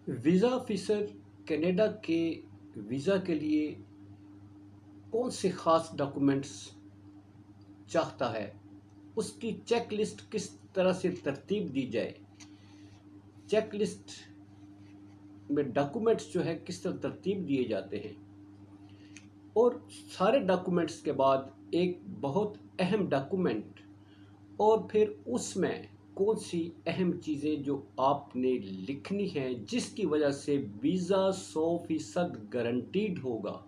Visa officer Canada के visa के लिए कौन से ख़ास डॉक्यूमेंट्स चाहता है, उसकी चेक लिस्ट किस तरह से तरतीब दी जाए, चेक लिस्ट में डॉक्यूमेंट्स जो है किस तरह तरतीब दिए जाते हैं, और सारे डॉक्यूमेंट्स के बाद एक बहुत अहम डॉक्यूमेंट, और फिर उसमें कौन सी अहम चीज़ें जो आपने लिखनी हैं जिसकी वजह से वीज़ा 100% गारंटीड होगा।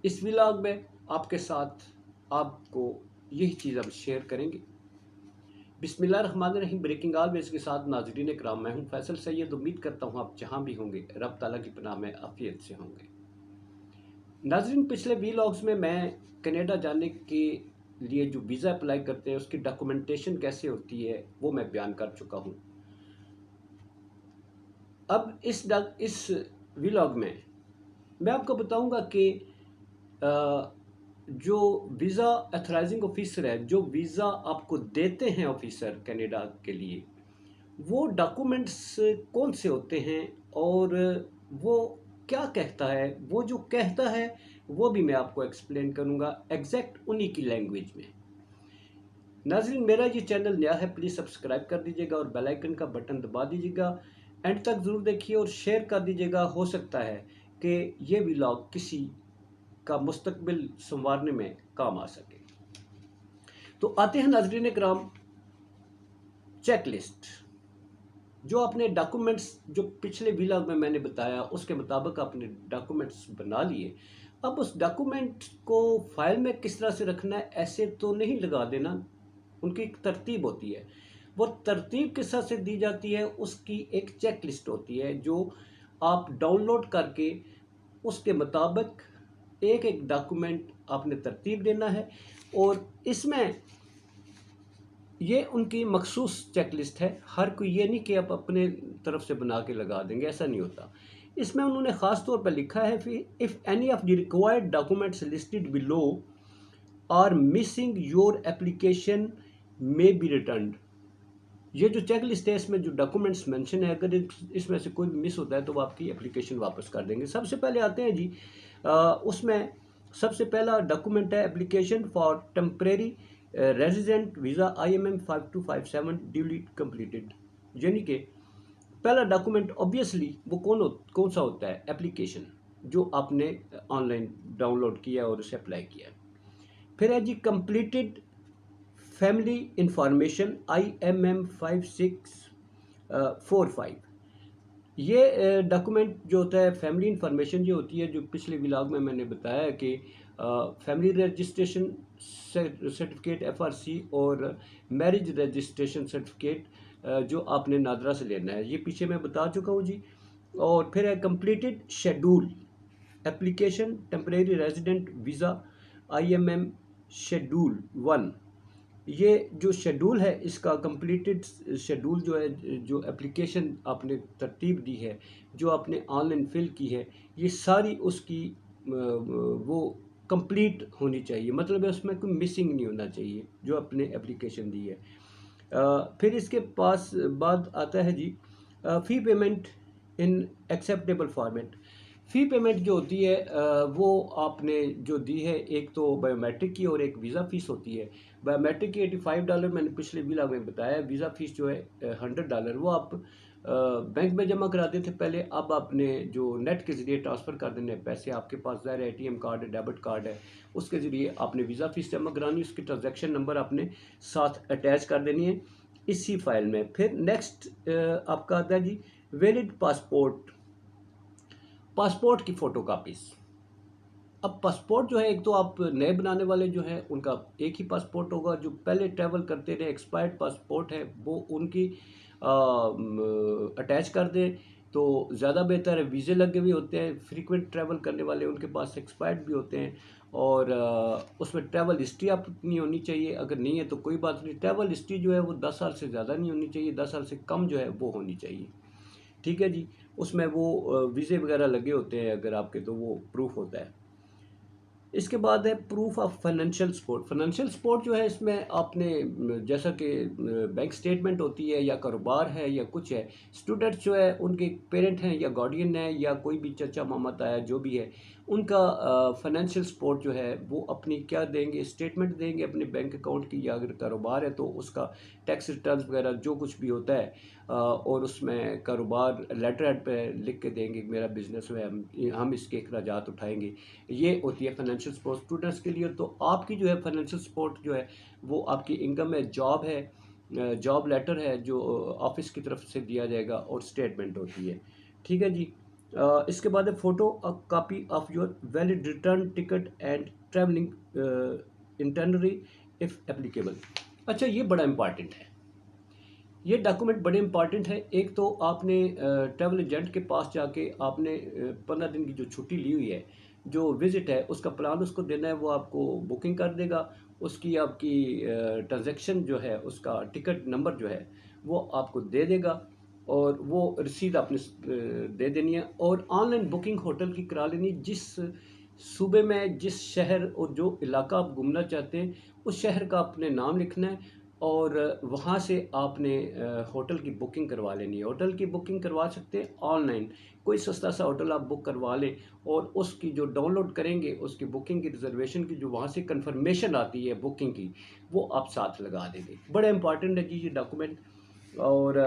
इस व्लॉग में आपके साथ आपको यही चीज़ अब शेयर करेंगे। बिस्मिल्लाहिर्रहमानिर्रहीम। ब्रेकिंग ऑलवेज के साथ नाज़रीन इकराम, मैं हूं फैसल सैयद। उम्मीद करता हूं आप जहां भी होंगे रब ताला की पनाह में आफियत से होंगे। नाज़रीन, पिछले व्लॉग्स में मैं कनाडा जाने के लिए जो वीज़ा अप्लाई करते हैं उसकी डॉक्यूमेंटेशन कैसे होती है वो मैं बयान कर चुका हूं। अब इस व्लॉग में मैं आपको बताऊंगा कि जो वीज़ा अथराइजिंग ऑफिसर है, जो वीज़ा आपको देते हैं ऑफिसर कनाडा के लिए, वो डॉक्यूमेंट्स कौन से होते हैं और वो क्या कहता है। वो जो कहता है वो भी मैं आपको एक्सप्लेन करूंगा एग्जैक्ट उन्हीं की लैंग्वेज में। नाज़रीन, मेरा ये चैनल नया है, प्लीज़ सब्सक्राइब कर दीजिएगा और बेल आइकन का बटन दबा दीजिएगा। एंड तक ज़रूर देखिए और शेयर कर दीजिएगा। हो सकता है कि ये व्लॉग किसी का मुस्तकबिल संवारने में काम आ सके। तो आते हैं नाज़रीन इकराम, चेक लिस्ट। जो आपने डॉक्यूमेंट्स जो पिछले व्लॉग में मैंने बताया उसके मुताबिक आपने डॉक्यूमेंट्स बना लिए। अब उस डॉक्यूमेंट को फाइल में किस तरह से रखना है, ऐसे तो नहीं लगा देना। उनकी एक तरतीब होती है। वो तरतीब किस तरह से दी जाती है, उसकी एक चेक लिस्ट होती है जो आप डाउनलोड करके उसके मुताबिक एक एक डॉक्यूमेंट आपने तरतीब देना है। और इसमें ये उनकी मखसूस चेक लिस्ट है। हर कोई ये नहीं कि आप अपने तरफ से बना के लगा देंगे, ऐसा नहीं होता। इसमें उन्होंने ख़ास तौर पर लिखा है, if any of the required documents listed below are missing your application may be return. ये जो चेक लिस्ट है इसमें जो डॉक्यूमेंट्स मेंशन है, अगर इसमें से कोई भी मिस होता है तो वो आपकी एप्लीकेशन वापस कर देंगे। सबसे पहले आते हैं जी, उसमें सबसे पहला डॉक्यूमेंट है application for temporary resident visa IMM 5257 duly completed. यानी कि पहला डॉक्यूमेंट ऑब्वियसली वो कौन सा होता है, एप्लीकेशन जो आपने ऑनलाइन डाउनलोड किया और उसे अप्लाई किया। फिर है जी कंप्लीटेड फैमिली इंफॉर्मेशन IMM 5645। ये डॉक्यूमेंट जो होता है, फैमिली इंफॉर्मेशन जो होती है, जो पिछले व्लॉग में मैंने बताया है कि फैमिली रजिस्ट्रेशन सर्टिफिकेट FRC और मैरिज रजिस्ट्रेशन सर्टिफिकेट जो आपने नादरा से लेना है, ये पीछे मैं बता चुका हूँ जी। और फिर है completed schedule application temporary resident visa IMM schedule 1। ये जो शेड्यूल है इसका कंप्लीटेड शेड्यूल जो है, जो एप्लीकेशन आपने तरतीब दी है, जो आपने ऑनलाइन फिल की है, ये सारी उसकी वो कंप्लीट होनी चाहिए। मतलब है उसमें कोई मिसिंग नहीं होना चाहिए जो आपने एप्लीकेशन दी है। फिर इसके पास बाद आता है जी fee payment in acceptable format. Fee payment जो होती है वो आपने जो दी है, एक तो बायोमेट्रिक की और एक वीज़ा फ़ीस होती है। बायोमेट्रिक की $85 मैंने पिछले व्लॉग में बताया। वीज़ा फ़ीस जो है $100, वो आप बैंक में जमा कराते थे पहले। अब आपने जो नेट के ज़रिए ट्रांसफ़र कर देने पैसे, आपके पास ज़ाहिर है ATM कार्ड है, डेबिट कार्ड है, उसके ज़रिए आपने वीज़ा फ़ीस जमा करानी, उसकी ट्रांजैक्शन नंबर आपने साथ अटैच कर देनी है इसी फाइल में। फिर नेक्स्ट आपका आता है जी वैलिड पासपोर्ट, पासपोर्ट की फ़ोटो कापीज़। अब पासपोर्ट जो है, एक तो आप नए बनाने वाले जो हैं उनका एक ही पासपोर्ट होगा। जो पहले ट्रैवल करते रहे एक्सपायर्ड पासपोर्ट है वो उनकी अटैच कर दें तो ज़्यादा बेहतर है। वीज़े लगे हुए होते हैं, फ्रीक्वेंट ट्रैवल करने वाले उनके पास एक्सपायर्ड भी होते हैं। और उसमें ट्रैवल हिस्ट्री अपनी होनी चाहिए। अगर नहीं है तो कोई बात नहीं, ट्रैवल हिस्ट्री जो है वो 10 साल से ज़्यादा नहीं होनी चाहिए, 10 साल से कम जो है वो होनी चाहिए। ठीक है जी। उसमें वो वीज़े वगैरह लगे होते हैं अगर आपके, तो वो प्रूफ होता है। इसके बाद है proof of financial support. Financial support जो है इसमें आपने जैसा कि बैंक स्टेटमेंट होती है या कारोबार है या कुछ है, स्टूडेंट्स जो है उनके पेरेंट हैं या गार्डियन है या कोई भी चचा मामा ताया जो भी है, उनका फाइनेंशियल सपोर्ट जो है वो अपनी क्या देंगे, स्टेटमेंट देंगे अपने बैंक अकाउंट की, या अगर कारोबार है तो उसका टैक्स रिटर्न्स वगैरह जो कुछ भी होता है, और उसमें कारोबार लेटर हेड पे लिख के देंगे मेरा बिजनेस है, हम इसके अखराजात उठाएंगे। ये होती है फाइनेंशियल सपोर्ट स्टूडेंट्स के लिए। तो आपकी जो है फाइनेंशियल सपोर्ट जो है वो आपकी इनकम है, जॉब है, जॉब लेटर है जो ऑफिस की तरफ से दिया जाएगा, और स्टेटमेंट होती है। ठीक है जी। इसके बाद है photo a copy of your valid return ticket and travelling itinerary if applicable. अच्छा, ये बड़ा इंपॉर्टेंट है, ये डॉक्यूमेंट बड़े इंपॉर्टेंट है। एक तो आपने ट्रैवल एजेंट के पास जाके आपने 15 दिन की जो छुट्टी ली हुई है, जो विज़िट है उसका प्लान उसको देना है, वो आपको बुकिंग कर देगा। उसकी आपकी ट्रांजैक्शन जो है, उसका टिकट नंबर जो है वो आपको दे देगा, और वो रसीद आपने दे देनी है। और ऑनलाइन बुकिंग होटल की करा लेनी, जिस सूबे में, जिस शहर और जो इलाका आप घूमना चाहते हैं उस शहर का अपने नाम लिखना है, और वहाँ से आपने होटल की बुकिंग करवा लेनी है। होटल की बुकिंग करवा सकते हैं ऑनलाइन, कोई सस्ता सा होटल आप बुक करवा लें, और उसकी जो डाउनलोड करेंगे उसकी बुकिंग की रिजर्वेशन की जो वहाँ से कंफर्मेशन आती है बुकिंग की, वो आप साथ लगा देंगे। बड़ा इंपॉर्टेंट है जी ये डॉक्यूमेंट। और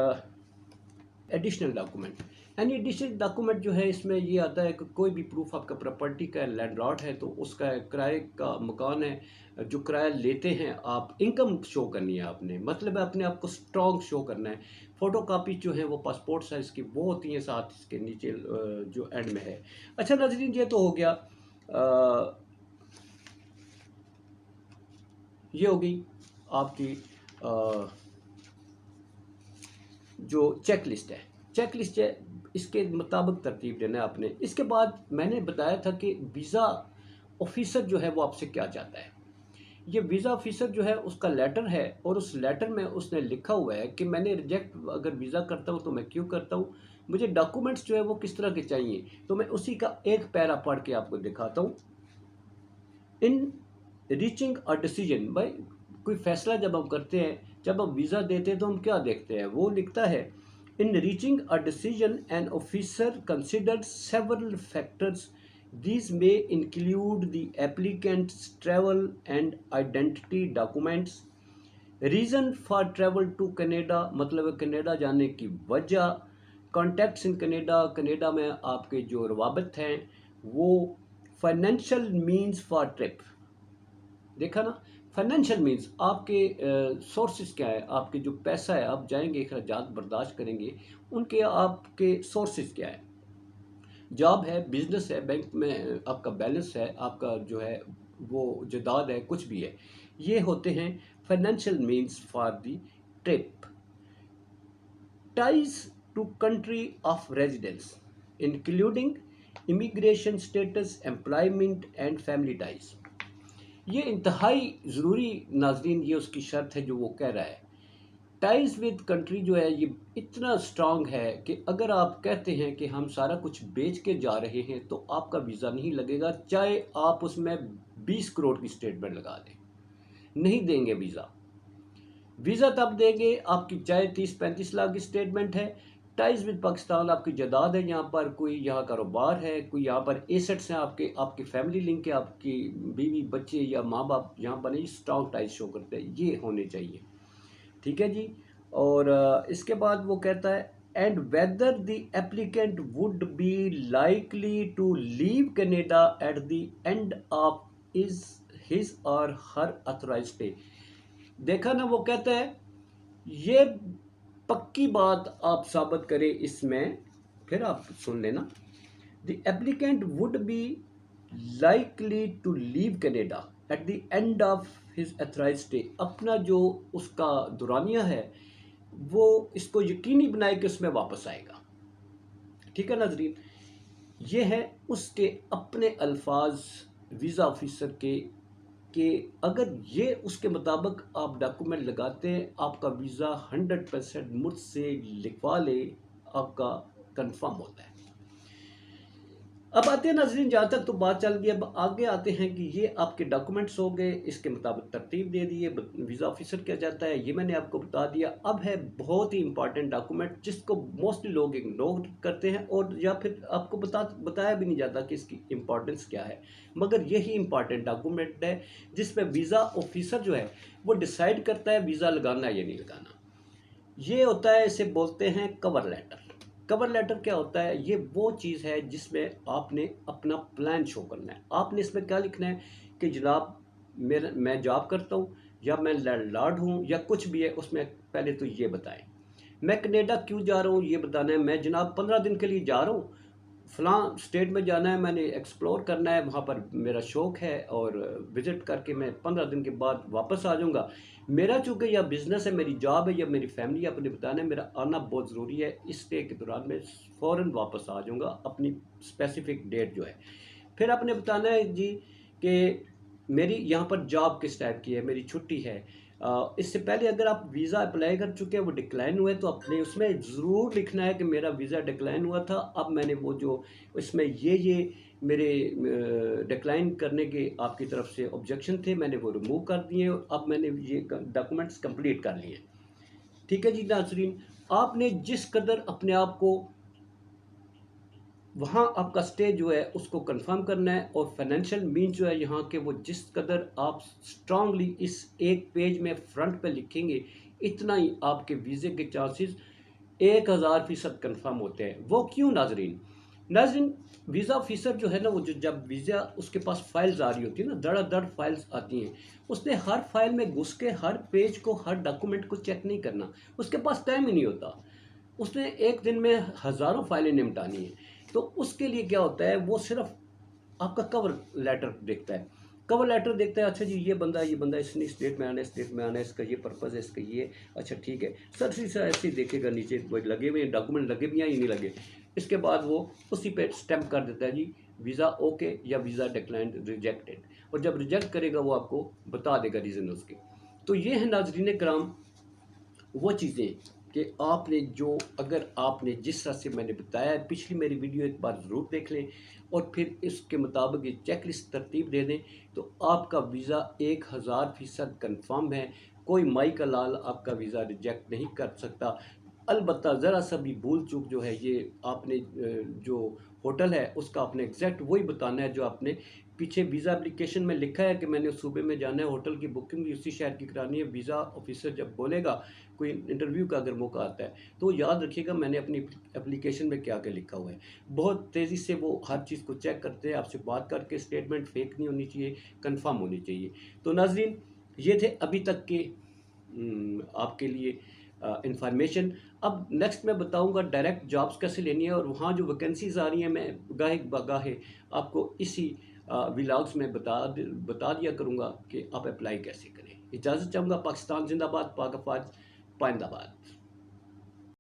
एडिशनल डॉक्यूमेंट, यानी एडिशनल डॉक्यूमेंट जो है इसमें ये आता है कि कोई भी प्रूफ आपका प्रॉपर्टी का, लैंडलॉर्ड है तो उसका किराए का मकान है जो किराया लेते हैं आप, इनकम शो करनी है आपने, मतलब है अपने आप को स्ट्रॉन्ग शो करना है। फ़ोटो कापी जो है वो पासपोर्ट साइज़ की वो होती हैं, साथ इसके नीचे जो एंड में है। अच्छा नाज़रीन, ये तो हो गया, ये हो गई आपकी जो चेक लिस्ट है। चेक लिस्ट है, इसके मुताबिक तरतीब देना है आपने। इसके बाद मैंने बताया था कि वीज़ा ऑफिसर जो है वो आपसे क्या चाहता है। ये वीज़ा ऑफिसर जो है उसका लेटर है, और उस लेटर में उसने लिखा हुआ है कि मैंने रिजेक्ट अगर वीज़ा करता हूँ तो मैं क्यों करता हूँ, मुझे डॉक्यूमेंट्स जो है वो किस तरह के चाहिए। तो मैं उसी का एक पैरा पढ़ के आपको दिखाता हूँ। इन रीचिंग अ डिसीजन, भाई कोई फैसला जब हम करते हैं, जब हम वीज़ा देते हैं तो हम क्या देखते हैं, वो लिखता है in reaching a decision an officer considered several factors, these may include the applicant's travel and identity documents, reason for travel to Canada, मतलब है कनाडा जाने की वजह, कॉन्टैक्ट्स इन कनाडा, कनाडा में आपके जो रवाबत हैं वो, फाइनेंशियल मीन्स फॉर ट्रिप, देखा ना, फाइनेंशियल मीन्स आपके सोर्सेज क्या है, आपके जो पैसा है आप जाएंगे अखराजात बर्दाश्त करेंगे, उनके आपके सोर्सेज क्या है, जॉब है, बिजनेस है, बैंक में आपका बैलेंस है, आपका जो है वो जायदाद है, कुछ भी है, ये होते हैं financial means for the trip. Ties to country of residence including immigration status, employment and family ties. ये इंतहाई ज़रूरी नाजरीन, ये उसकी शर्त है जो वो कह रहा है। टाइज विद कंट्री जो है ये इतना स्ट्रांग है कि अगर आप कहते हैं कि हम सारा कुछ बेच के जा रहे हैं तो आपका वीज़ा नहीं लगेगा, चाहे आप उसमें 20 करोड़ की स्टेटमेंट लगा दें, नहीं देंगे वीज़ा। वीज़ा तब देंगे आपकी चाहे 30-35 लाख की स्टेटमेंट है, टाइज विद पाकिस्तान आपकी जायदाद है, यहाँ पर कोई यहाँ कारोबार है, कोई यहाँ पर एसेट्स हैं आपके, आपकी फैमिली लिंक है, आपकी बीवी बच्चे या माँ बाप यहाँ पर नहीं, स्ट्रॉन्ग टाइज शो करते हैं, ये होने चाहिए। ठीक है जी। और इसके बाद वो कहता है and whether the applicant would be likely to leave Canada at the end of is his or her authorise stay. देखा ना, वो कहता है ये पक्की बात आप साबित करें इसमें, फिर आप सुन लेना। The applicant would be likely to leave Canada at the end of his authorise stay, अपना जो उसका दुरानिया है वो इसको यकीनी बनाए कि उसमें वापस आएगा। ठीक है नाजरीन, ये है उसके अपने अल्फाज वीज़ा ऑफिसर के, कि अगर ये उसके मुताबिक आप डॉक्यूमेंट लगाते हैं आपका वीज़ा 100% मुझसे लिखवा ले, आपका कंफर्म होता है। अब आते हैं नाज़रीन, जहाँ तक तो बात चल गई, अब आगे आते हैं कि ये आपके डॉक्यूमेंट्स हो गए, इसके मुताबिक तरतीब दे दी है, वीज़ा ऑफिसर क्या जाता है ये मैंने आपको बता दिया। अब है बहुत ही इंपॉर्टेंट डॉक्यूमेंट जिसको मोस्टली लोग इग्नोर करते हैं और या फिर आपको बताया भी नहीं जाता कि इसकी इम्पोर्टेंस क्या है, मगर यही इंपॉर्टेंट डॉक्यूमेंट है जिसमें वीज़ा ऑफिसर जो है वो डिसाइड करता है वीज़ा लगाना या नहीं लगाना। ये होता है, इसे बोलते हैं कवर लेटर। कवर लेटर क्या होता है? ये वो चीज़ है जिसमें आपने अपना प्लान शो करना है। आपने इसमें क्या लिखना है कि जनाब मेरा मैं जॉब करता हूँ या मैं लैंडलॉर्ड हूँ या कुछ भी है, उसमें पहले तो ये बताएं। मैं कनाडा क्यों जा रहा हूँ ये बताना है। मैं जनाब 15 दिन के लिए जा रहा हूँ, फ़लाँ स्टेट में जाना है, मैंने एक्सप्लोर करना है, वहाँ पर मेरा शौक़ है और विज़िट करके मैं 15 दिन के बाद वापस आ जाऊँगा। मेरा चूँकि या बिज़नेस है, मेरी जॉब है या मेरी फैमिली है, आपने बताना है मेरा आना बहुत ज़रूरी है, इस स्टे के दौरान मैं फ़ौरन वापस आ जाऊँगा अपनी स्पेसिफ़िक डेट जो है। फिर आपने बताना है जी कि मेरी यहाँ पर जॉब किस टाइप की है, मेरी छुट्टी है। इससे पहले अगर आप वीज़ा अप्लाई कर चुके हैं, वो डिक्लाइन हुआ है, तो अपने उसमें ज़रूर लिखना है कि मेरा वीज़ा डिक्लाइन हुआ था, अब मैंने वो जो इसमें ये मेरे डिक्लाइन करने के आपकी तरफ से ऑब्जेक्शन थे, मैंने वो रिमूव कर दिए और अब मैंने ये डॉक्यूमेंट्स कंप्लीट कर लिए। ठीक है जी नाज़रीन, आपने जिस कदर अपने आप को वहाँ आपका स्टे जो है उसको कंफर्म करना है और फाइनेंशियल मीन जो है यहाँ के, वो जिस कदर आप स्ट्रांगली इस एक पेज में फ्रंट पे लिखेंगे, इतना ही आपके वीज़े के चांसेस 1000% कंफर्म होते हैं। वो क्यों नाजरीन? नाजरीन, वीज़ा ऑफिसर जो है ना, वो जो जब वीज़ा उसके पास फाइल्स आ रही होती है ना, धड़ाधड़ फाइल्स आती हैं, उसने हर फाइल में घुस के हर पेज को, हर डॉक्यूमेंट को चेक नहीं करना, उसके पास टाइम ही नहीं होता। उसने एक दिन में हज़ारों फाइलें निपटानी है, तो उसके लिए क्या होता है, वो सिर्फ आपका कवर लेटर देखता है। कवर लेटर देखता है, अच्छा जी ये बंदा इसने स्टेट में आना है, स्टेट में आना है, इसका ये पर्पज़ है, इसका ये, अच्छा ठीक है सर, से ऐसे ही देखेगा नीचे वो लगे हुए हैं डॉक्यूमेंट, लगे भी हैं या नहीं लगे। इसके बाद वो उसी पे स्टैम्प कर देता है जी वीज़ा ओके या वीज़ा डिक्लाइंड रिजेक्टेड, और जब रिजेक्ट करेगा वो आपको बता देगा रीज़न उसके। तो ये है नाजरीन कराम वो चीज़ें कि आपने जो, अगर आपने जिस तरह से मैंने बताया है, पिछली मेरी वीडियो एक बार ज़रूर देख लें और फिर इसके मुताबिक ये चेक लिस्ट तरतीब दे दें, तो आपका वीज़ा 1000% कन्फर्म है। कोई माई का लाल आपका वीज़ा रिजेक्ट नहीं कर सकता। अलबत्ता ज़रा सा भी भूल चूक जो है, ये आपने जो होटल है उसका आपने एग्जैक्ट वही बताना है जो आपने पीछे वीज़ा एप्लीकेशन में लिखा है कि मैंने उस सूबे में जाना है, होटल की बुकिंग भी उसी शहर की करानी है। वीज़ा ऑफिसर जब बोलेगा, कोई इंटरव्यू का अगर मौका आता है, तो याद रखिएगा मैंने अपनी एप्लीकेशन में क्या क्या लिखा हुआ है। बहुत तेज़ी से वो हर चीज़ को चेक करते हैं, आपसे बात करके स्टेटमेंट फेक नहीं होनी चाहिए, कंफर्म होनी चाहिए। तो नाजरीन, ये थे अभी तक के आपके लिए इंफॉर्मेशन। अब नेक्स्ट मैं बताऊंगा डायरेक्ट जॉब्स कैसे लेनी है, और वहाँ जो वैकेंसीज आ रही हैं मैं गाहे बगाहे आपको इसी व्लॉग्स में बता दिया करूँगा कि आप अप्लाई कैसे करें। इजाज़त चाहूँगा। पाकिस्तान जिंदाबाद, पाक अफवाज पाइंदाबाद।